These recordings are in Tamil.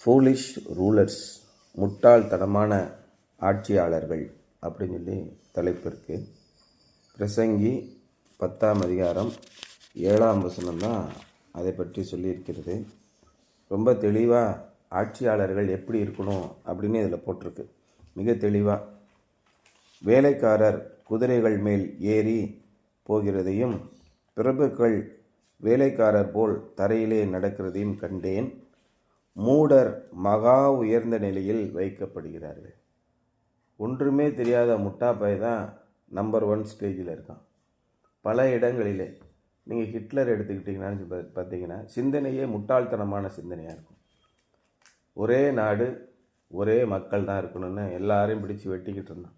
ஃபூலிஷ் ரூலர்ஸ், முட்டாள்தனமான ஆட்சியாளர்கள் அப்படின்னு சொல்லி தலைப்பு இருக்குது. பிரசங்கி 10ஆம் அதிகாரம் 7ஆம் வசனம் தான் அதை பற்றி சொல்லியிருக்கிறது. ரொம்ப தெளிவாக ஆட்சியாளர்கள் எப்படி இருக்கணும் அப்படின்னு இதில் போட்டிருக்கு. மிக தெளிவாக வேலைக்காரர் குதிரைகள் மேல் ஏறி போகிறதையும் பிரபுக்கள் வேலைக்காரர் போல் தரையிலே நடக்கிறதையும் கண்டேன். மூடர் மகா உயர்ந்த நிலையில் வைக்கப்படுகிறார்கள். ஒன்றுமே தெரியாத முட்டாப்பை தான் நம்பர் 1 ஸ்டேஜில் இருக்கான். பல இடங்களிலே நீங்கள் ஹிட்லர் எடுத்துக்கிட்டிங்கன்னு பார்த்தீங்கன்னா சிந்தனையே முட்டாள்தனமான சிந்தனையாக இருக்கும். ஒரே நாடு ஒரே மக்கள் தான் இருக்கணும்னு எல்லாரையும் பிடிச்சி வெட்டிக்கிட்டு இருந்தான்.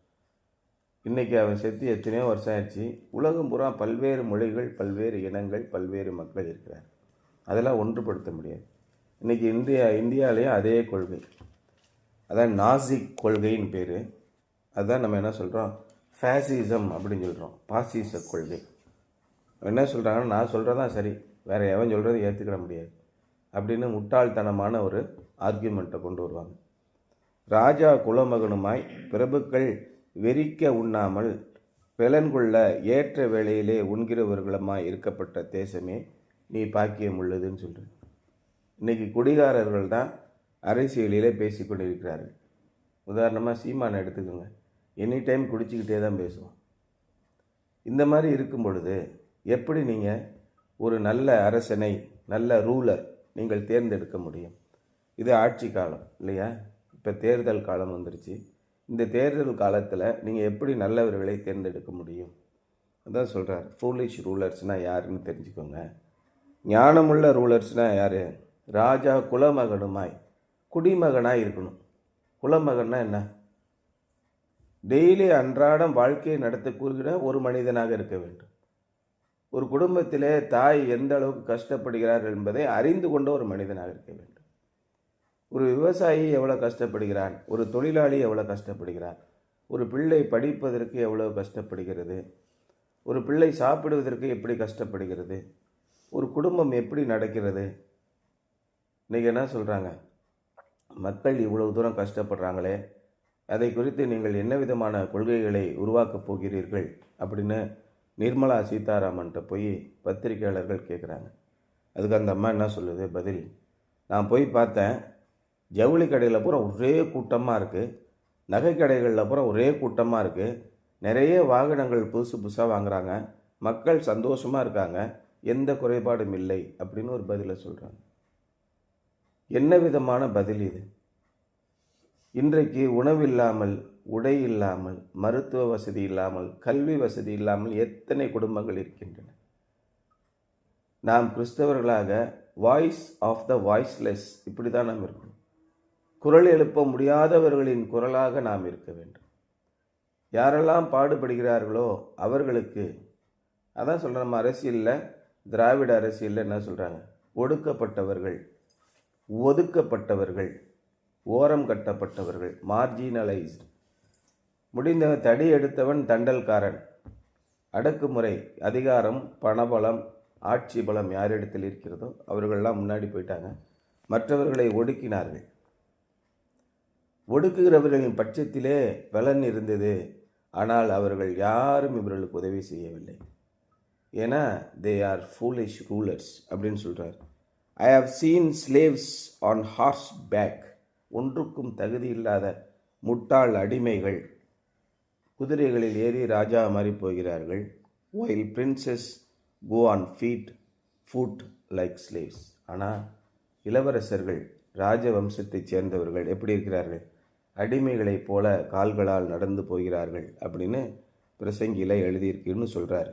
இன்றைக்கி அவன் செத்து எத்தனையோ வருஷம் ஆயிடுச்சு. உலகம் பூரா பல்வேறு மொழிகள், பல்வேறு இனங்கள், பல்வேறு மக்கள் இருக்கிறார். அதெல்லாம் ஒன்றுபடுத்த முடியாது. இன்றைக்கி இந்தியாவிலேயும் அதே கொள்கை, அதான் நாசிக் கொள்கைன்னு பேர். அதுதான் நம்ம என்ன சொல்கிறோம், ஃபேசிசம் அப்படின்னு சொல்கிறோம், பாசிச கொள்கை. என்ன சொல்கிறாங்கன்னா, நான் சொல்கிறதான் சரி, வேறு எவன் சொல்கிறத ஏற்றுக்கிட முடியாது அப்படின்னு முட்டாள்தனமான ஒரு ஆர்கியூமெண்ட்டை கொண்டு வருவாங்க. ராஜா குலமகனுமாய் பிரபுக்கள் வெறிக்க உண்ணாமல் பெலன்கொள்ள ஏற்ற வேளையிலே உண்கிறவர்களுமாய் இருக்கப்பட்ட தேசமே நீ பாக்கியம் உள்ளதுன்னு சொல்கிறேன். இன்றைக்கி குடிகாரர்கள் தான் அரசியலிலே பேசி கொண்டிருக்கிறார்கள். உதாரணமாக சீமானை எடுத்துக்கோங்க, எனி டைம் குடிச்சிக்கிட்டே தான் பேசுவோம். இந்த மாதிரி இருக்கும் பொழுது எப்படி நீங்கள் ஒரு நல்ல அரசனை, நல்ல ரூலர் நீங்கள் தேர்ந்தெடுக்க முடியும்? இது ஆட்சி காலம் இல்லையா? இப்போ தேர்தல் காலம் வந்துருச்சு. இந்த தேர்தல் காலத்தில் நீங்கள் எப்படி நல்லவர்களை தேர்ந்தெடுக்க முடியும்? அதான் சொல்கிறார், ஃபூலிஷ் ரூலர்ஸ்னால் யாருன்னு தெரிஞ்சுக்கோங்க. ஞானமுள்ள ரூலர்ஸ்னால் யார்? ராஜா குலமகனுமாய், குடிமகனாக இருக்கணும். குலமகன்னா என்ன? டெய்லி அன்றாடம் வாழ்க்கையை நடத்தக்கூடிய ஒரு மனிதனாக இருக்க வேண்டும். ஒரு குடும்பத்திலே தாய் எந்த அளவுக்கு கஷ்டப்படுகிறார் என்பதை அறிந்து கொண்ட ஒரு மனிதனாக இருக்க வேண்டும். ஒரு விவசாயி எவ்வளோ கஷ்டப்படுகிறான், ஒரு தொழிலாளி எவ்வளோ கஷ்டப்படுகிறார், ஒரு பிள்ளை படிப்பதற்கு எவ்வளோ கஷ்டப்படுகிறது, ஒரு பிள்ளை சாப்பிடுவதற்கு எப்படி கஷ்டப்படுகிறது, ஒரு குடும்பம் எப்படி நடக்கிறது. இன்றைக்கி என்ன சொல்கிறாங்க, மக்கள் இவ்வளவு தூரம் கஷ்டப்படுறாங்களே, அதை குறித்து நீங்கள் என்ன விதமான கொள்கைகளை உருவாக்கப் போகிறீர்கள் அப்படின்னு நிர்மலா சீதாராமன்கிட்ட போய் பத்திரிகையாளர்கள் கேட்குறாங்க. அதுக்கு அந்த அம்மா என்ன சொல்லுது பதில், நான் போய் பார்த்தேன், ஜவுளி கடையில் பூரா ஒரே கூட்டமாக இருக்குது, நகை கடைகளில் பூரா ஒரே கூட்டமாக இருக்குது, நிறைய வாகனங்கள் புதுசு புதுசாக வாங்குகிறாங்க, மக்கள் சந்தோஷமாக இருக்காங்க, எந்த குறைபாடும் இல்லை அப்படின்னு ஒரு பதிலை சொல்கிறாங்க. என்ன விதமான பதில் இது? இன்றைக்கு உணவில்லாமல், உடை இல்லாமல், மருத்துவ வசதி இல்லாமல், கல்வி வசதி இல்லாமல் எத்தனை குடும்பங்கள் இருக்கின்றன. நாம் கிறிஸ்தவர்களாக வாய்ஸ் ஆஃப் த வாய்ஸ்லெஸ், இப்படி தான் நாம் இருக்கணும். குரல் எழுப்ப முடியாதவர்களின் குரலாக நாம் இருக்க வேண்டும். யாரெல்லாம் பாடுபடுகிறார்களோ அவர்களுக்கு, அதான் சொல்கிறேன், நம்ம அரசியலில், திராவிட அரசியலில் என்ன சொல்கிறாங்க, ஒடுக்கப்பட்டவர்கள், ஒதுக்கப்பட்டவர்கள், ஓரம் கட்டப்பட்டவர்கள், மார்ஜினலைஸ்டு. முடிந்தவன் தடி எடுத்தவன் தண்டல்காரன். அடக்குமுறை, அதிகாரம், பணபலம், ஆட்சி பலம் யாரிடத்தில் இருக்கிறதோ அவர்களெல்லாம் முன்னாடி போயிட்டாங்க, மற்றவர்களை ஒடுக்கினார்கள். ஒடுக்குகிறவர்களின் பட்சத்திலே பலன் இருந்தது, ஆனால் அவர்கள் யாரும் இவர்களுக்கு உதவி செய்யவில்லை. ஏன்னா தே ஆர் ஃபூலிஷ் ரூலர்ஸ் அப்படின்னு சொல்கிறார். I have seen slaves on horseback, ஒன்றுக்கும் தகுதி இல்லாத முட்டாள் அடிமைகள் குதிரைகளில் ஏறி ராஜா மாறி போகிறார்கள். while princes go on foot like slaves. ஆனால் இளவரசர்கள், ராஜவம்சத்தைச் சேர்ந்தவர்கள் எப்படி இருக்கிறார்கள்? அடிமைகளைப் போல கால்களால் நடந்து போகிறார்கள் அப்படின்னு பிரசங்கியில் எழுதியிருக்குன்னு சொல்கிறார்.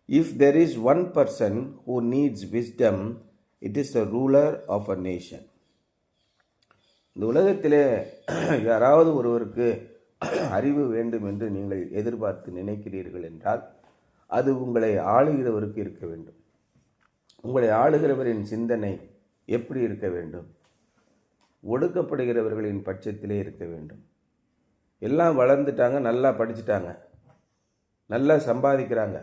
If there is one person who needs wisdom, it is the ruler of a nation. இந்த உலகத்திலே யாராவது ஒருவருக்கு அறிவு வேண்டும் என்று நீங்கள் எதிர்பார்த்து நினைக்கிறீர்கள் என்றால் அது உங்களை ஆளுகிறவருக்கு இருக்க வேண்டும். உங்களை ஆளுகிறவரின் சிந்தனை எப்படி இருக்க வேண்டும்? ஒடுக்கப்படுகிறவர்களின் பட்சத்திலே இருக்க வேண்டும். எல்லாம் வளர்ந்துட்டாங்க, நல்லா படிச்சுட்டாங்க, நல்லா சம்பாதிக்கிறாங்க,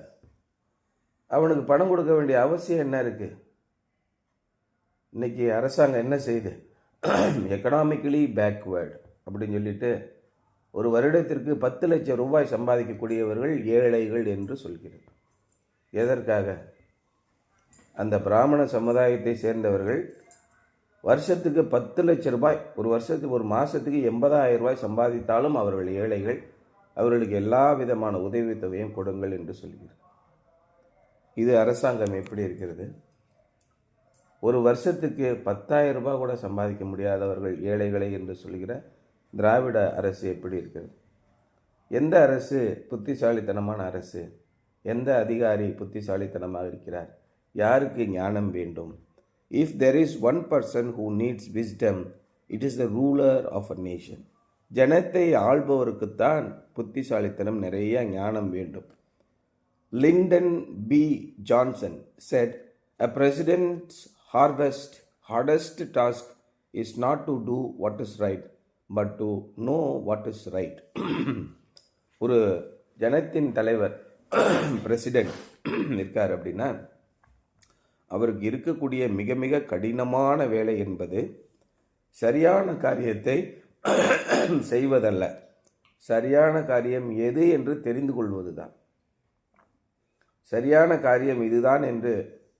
அவனுக்கு பணம் கொடுக்க வேண்டிய அவசியம் என்ன இருக்குது? இன்றைக்கி அரசாங்கம் என்ன செய்யுது? எக்கனாமிக்கலி பேக்வேர்டு அப்படின்னு சொல்லிட்டு ஒரு வருடத்திற்கு 10 லட்சம் ரூபாய் சம்பாதிக்கக்கூடியவர்கள் ஏழைகள் என்று சொல்கிறது. எதற்காக? அந்த பிராமண சமுதாயத்தை சேர்ந்தவர்கள் வருஷத்துக்கு 10 லட்சம் ரூபாய், ஒரு வருஷத்துக்கு ஒரு மாதத்துக்கு 80,000 ரூபாய் சம்பாதித்தாலும் அவர்கள் ஏழைகள், அவர்களுக்கு எல்லா விதமான உதவித்தொகையும் கொடுங்கள் என்று சொல்கிறது. இது அரசாங்கம் எப்படி இருக்கிறது? ஒரு வருஷத்துக்கு 10,000 ரூபாய் கூட சம்பாதிக்க முடியாதவர்கள் ஏழைகளை என்று சொல்கிற திராவிட அரசு எப்படி இருக்கிறது? எந்த அரசு புத்திசாலித்தனமான அரசு? எந்த அதிகாரி புத்திசாலித்தனமாக இருக்கிறார்? யாருக்கு ஞானம் வேண்டும்? If there is one person who needs wisdom, it is the ruler of a nation. ஜனத்தை ஆள்பவருக்குத்தான் புத்திசாலித்தனம், நிறைய ஞானம் வேண்டும். Lyndon B Johnson said, a president's hardest task is not to do what is right, but to know what is right. ஒரு ஜனத்தின் தலைவர் பிரசிடென்ட் இருக்கார் அப்படின்னா அவருக்கு இருக்கக்கூடிய மிக மிக கடினமான வேலை என்பது சரியான காரியத்தை செய்வதல்ல, சரியான காரியம் எது என்று தெரிந்து கொள்வதுதான். சரியான காரியம் இதுதான் என்று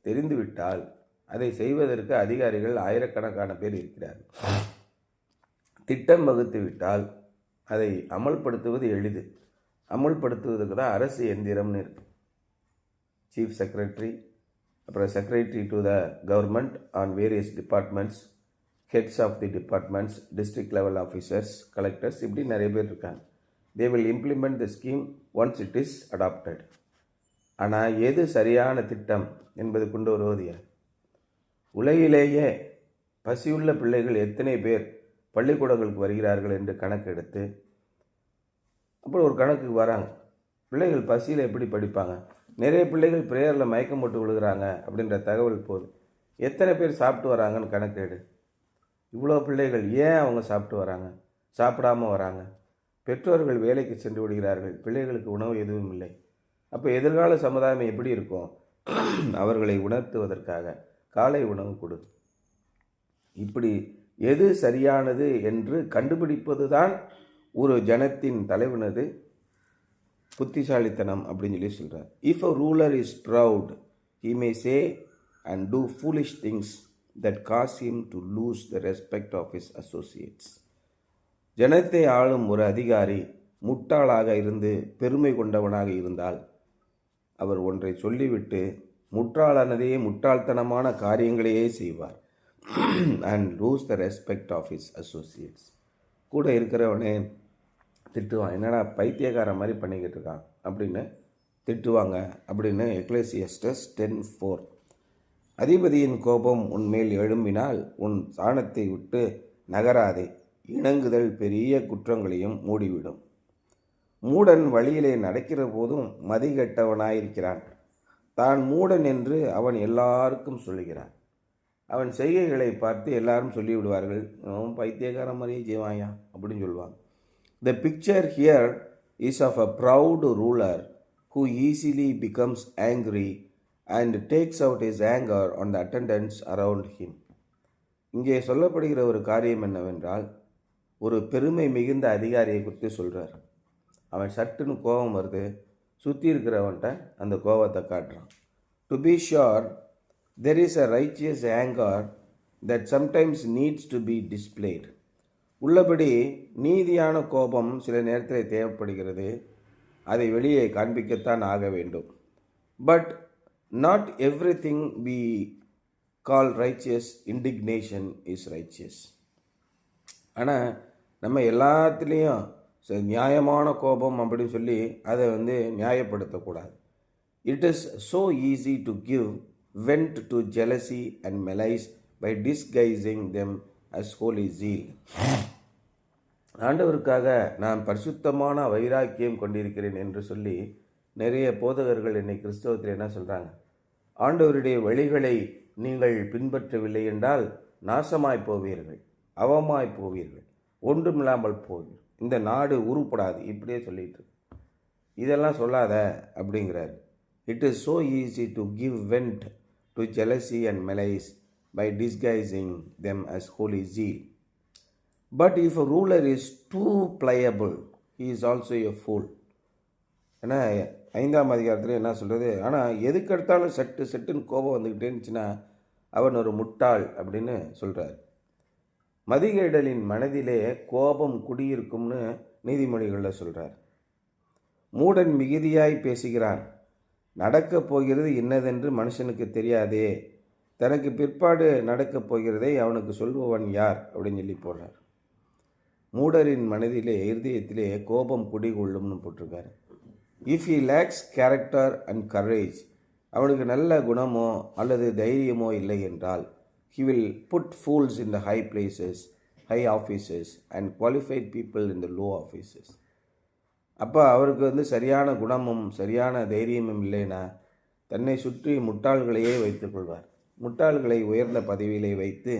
தெரிந்துவிட்டால் அதை செய்வதற்கு அதிகாரிகள் ஆயிரக்கணக்கான பேர் இருக்கிறார்கள். திட்டம் வகுத்து விட்டால் அதை அமல்படுத்துவது எளிது. அமல்படுத்துவதற்கு தான் அரசு எந்திரம்னு இருக்கு. சீஃப் செக்ரட்டரி, அப்புறம் secretary to the government on various departments, heads of the departments, district level officers, collectors, இப்படி நிறைய பேர் இருக்காங்க. They will implement the scheme once it is adopted. ஆனால் எது சரியான திட்டம் என்பது கொண்டு வருவது யார்? உலகிலேயே பசியுள்ள பிள்ளைகள் எத்தனை பேர் பள்ளிக்கூடங்களுக்கு வருகிறார்கள் என்று கணக்கெடுத்து அப்புறம் ஒரு கணக்குக்கு வராங்க. பிள்ளைகள் பசியில் எப்படி படிப்பாங்க? நிறைய பிள்ளைகள் பிரேயரில் மயக்கம் போட்டு விழுகிறாங்க அப்படின்ற தகவல் போகுது. எத்தனை பேர் சாப்பிட்டு வராங்கன்னு கணக்கெடு. இவ்வளோ பிள்ளைகள் ஏன் அவங்க சாப்பிட்டு வராங்க, சாப்பிடாமல் வராங்க? பெற்றோர்கள் வேலைக்கு சென்று விடுகிறார்கள், பிள்ளைகளுக்கு உணவு எதுவும் இல்லை. அப்போ எதிர்கால சமுதாயம் எப்படி இருக்கும்? அவர்களை உணர்த்துவதற்காக காலை உணவு கொடு. இப்படி எது சரியானது என்று கண்டுபிடிப்பது தான் ஒரு ஜனத்தின் தலைவனது புத்திசாலித்தனம் அப்படின்னு சொல்லி சொல்கிறார். If a ruler is proud, he may say and do foolish things that cause him to lose the respect of his associates. ஜனத்தை ஆளும் ஒரு அதிகாரி முட்டாளாக இருந்து பெருமை கொண்டவனாக இருந்தால் அவர் ஒன்றை சொல்லிவிட்டு முட்டாளானதையே முட்டாள்தனமான காரியங்களையே செய்வார். And lose the respect of his associates. கூட இருக்கிறவனே திட்டுவான், என்னடா பைத்தியக்கார மாதிரி பண்ணிக்கிட்டு இருக்கான் அப்படின்னு திட்டுவாங்க அப்படின்னு எக்லேசியஸ்டஸ் 10:4. அதிபதியின் கோபம் உன்மேல் எழும்பினால் உன் சாணத்தை விட்டு நகராதே, இணங்குதல் பெரிய குற்றங்களையும் மூடிவிடும். மூடன் வழியிலே நடக்கிற போதும் மதிகெட்டவனாயிருக்கிறான். தான் மூடன் என்று அவன் எல்லாருக்கும் சொல்லுகிறான். அவன் செய்கைகளை பார்த்து எல்லாரும் சொல்லிவிடுவார்கள், அவன் பைத்தியக்கார மாதிரியே ஜீவாயா அப்படின்னு சொல்லுவாங்க. The picture here is of a proud ruler who easily becomes angry and takes out his anger on the attendants around him. இங்கே சொல்லப்படுகிற ஒரு காரியம் என்னவென்றால், ஒரு பெருமை மிகுந்த அதிகாரியை குறித்து சொல்கிறார். அவன் சட்டுன்னு கோபம் வருது, சுற்றி இருக்கிறவன்ட்ட அந்த கோபத்தை காட்டுறான். To be sure, there is a righteous anger that sometimes needs to be displayed. உள்ளபடி நீதியான கோபம் சில நேரத்தில் தேவைப்படுகிறது, அதை வெளியே காண்பிக்கத்தான் ஆக வேண்டும். But not every thing we call righteous indignation is righteous. ஆனால் நம்ம எல்லாத்துலேயும் நியாயமான கோபம் அப்படின்னு சொல்லி அதை நியாயப்படுத்தக்கூடாது. It is so easy to give vent to jealousy and malice by disguising them as holy zeal. ஆண்டவருக்காக நான் பரிசுத்தமான வைராக்கியம் கொண்டிருக்கிறேன் என்று சொல்லி நிறைய போதகர்கள் என்னை கிறிஸ்தவத்தில் என்ன சொல்கிறாங்க, ஆண்டவருடைய வழிகளை நீங்கள் பின்பற்றவில்லை என்றால் நாசமாய் போவீர்கள், அவமாய் போவீர்கள், ஒன்றுமில்லாமல் போவீர்கள், இந்த நாடு உருப்படாது, இப்படியே சொல்லிட்டு இதெல்லாம் சொல்லாத அப்படிங்கிறார். It is so easy to give went to jealousy and malice by disguising them as holy zeal. But if a ruler is too pliable he is also a fool. ஏன்னா 5ஆம் அதிகாரத்தில் என்ன சொல்கிறது, ஆனால் எதுக்கெடுத்தாலும் செட்டுன்னு கோபம் வந்துக்கிட்டே இருந்துச்சுன்னா அவன் ஒரு முட்டாள் அப்படின்னு சொல்கிறார். மதிகேடலின் மனதிலே கோபம் குடியிருக்கும்னு நீதிமொழிகளில் சொல்கிறார். மூடன் மிகுதியாய் பேசுகிறான், நடக்கப் போகிறது இன்னதென்று மனுஷனுக்கு தெரியாதே, தனக்கு பிற்பாடு நடக்கப் போகிறதை அவனுக்கு சொல்பவன் யார் அப்படின்னு சொல்லி போடுறார். மூடரின் மனதிலே இருதயத்திலே கோபம் குடிகொள்ளும்னு போட்டிருக்காரு. If he lakhs character and courage, அவனுக்கு நல்ல குணமோ அல்லது தைரியமோ இல்லை என்றால், he will put fools in the high places, high offices and qualified people in the low offices. அப்போ அவருக்கு சரியான குணமும் சரியான தைரியமும் இல்லைன்னா தன்னை சுற்றி முட்டாள்களையே வைத்துக்கொள்வார். முட்டாள்களை உயர்ந்த பதவியிலே வைத்து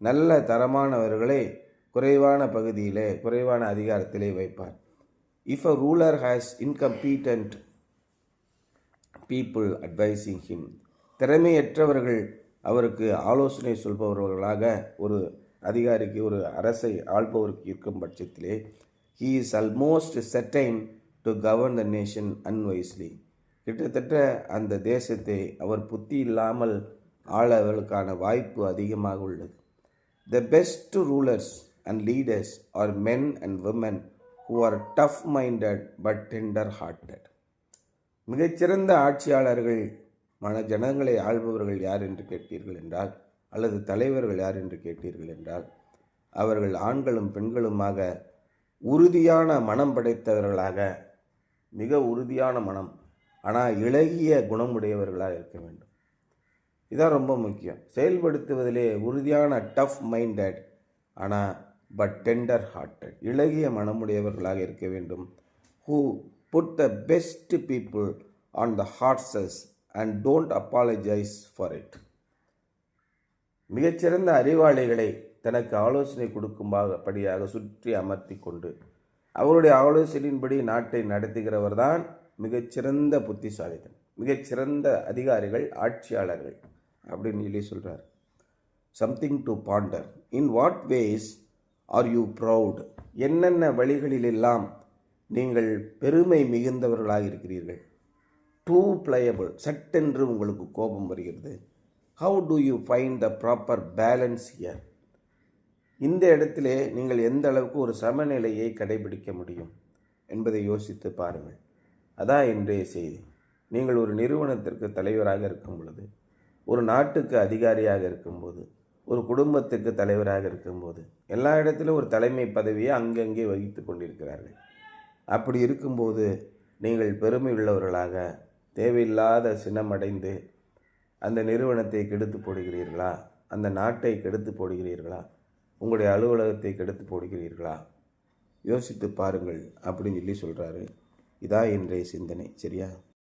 நல்ல தரமானவர்களை குறைவான பகுதியிலே குறைவான அதிகாரத்திலே வைப்பார். If a ruler has incompetent people advising him, திறமையற்றவர்கள் அவருக்கு ஆலோசனை சொல்பவர்களாக ஒரு அதிகாரிக்கு ஒரு அரசை ஆள்பவருக்கு இருக்கும் பட்சத்திலே he is almost certain to govern the nation unwisely. கிட்டத்தட்ட அந்த தேசத்தை அவர் புத்தி இல்லாமல் ஆளவர்களுக்கான வாய்ப்பு அதிகமாக உள்ளது. The best rulers and leaders are men and women who are tough-minded but tender-hearted. மிகச்சிறந்த ஆட்சியாளர்கள் ஜனங்களை ஆள்பவர்கள் யார் என்று கேட்டீர்கள் என்றால், அல்லது தலைவர்கள் யார் என்று கேட்டீர்கள் என்றால், அவர்கள் ஆண்களும் பெண்களுமாக உறுதியான மனம் படைத்தவர்களாக, மிக உறுதியான மனம், ஆனால் இளகிய குணமுடையவர்களாக இருக்க வேண்டும். இதான் ரொம்ப முக்கியம். செயல்படுத்துவதிலே உறுதியான டஃப் மைண்டட், ஆனால் பட் டெண்டர் ஹார்ட்டட், இளகிய மனமுடையவர்களாக இருக்க வேண்டும். Who put the best people on the horses and don't apologise for it. மிகச்சிறந்த அறிவாளிகளை தனக்கு ஆலோசனை கொடுக்கும்படியாக சுற்றி அமர்த்தி கொண்டு அவருடைய ஆலோசனையின்படி நாட்டை நடத்துகிறவர் தான் மிகச்சிறந்த புத்திசாலிகள், மிகச்சிறந்த அதிகாரிகள், ஆட்சியாளர்கள் அப்படின்னு சொல்லி சொல்கிறார். Something to ponder. In what ways are you proud? என்னென்ன வழிகளிலெல்லாம் நீங்கள் பெருமை மிகுந்தவர்களாக இருக்கிறீர்கள். டூ ப்ளையபிள், சட்டென்று உங்களுக்கு கோபம் வருகிறது. How to you find the proper balance here? இந்த இடத்திலே நீங்கள் எந்த அளவுக்கு ஒரு சமநிலையை கடைபிடிக்க முடியும் என்பதை யோசித்து பாருங்கள். அதான் இன்றைய செய்தி. நீங்கள் ஒரு நிறுவனத்திற்கு தலைவராக இருக்கும் பொழுது, ஒரு நாட்டுக்கு அதிகாரியாக இருக்கும்போது, ஒரு குடும்பத்துக்கு தலைவராக இருக்கும்போது, எல்லா இடத்திலும் ஒரு தலைமை பதவியை அங்கங்கே வகித்து கொண்டிருக்கிறார்கள். அப்படி இருக்கும்போது நீங்கள் பெருமை உள்ளவர்களாக தேவையில்லாத சினமடைந்து அந்த நிறுவனத்தை கெடுத்து போடுகிறீர்களா? அந்த நாட்டை கெடுத்து போடுகிறீர்களா? உங்களுடைய அலுவலகத்தை கெடுத்து போடுகிறீர்களா? யோசித்து பாருங்கள் அப்படின்னு சொல்லி சொல்கிறாரு. இதான் இன்றைய சிந்தனை. சரியா?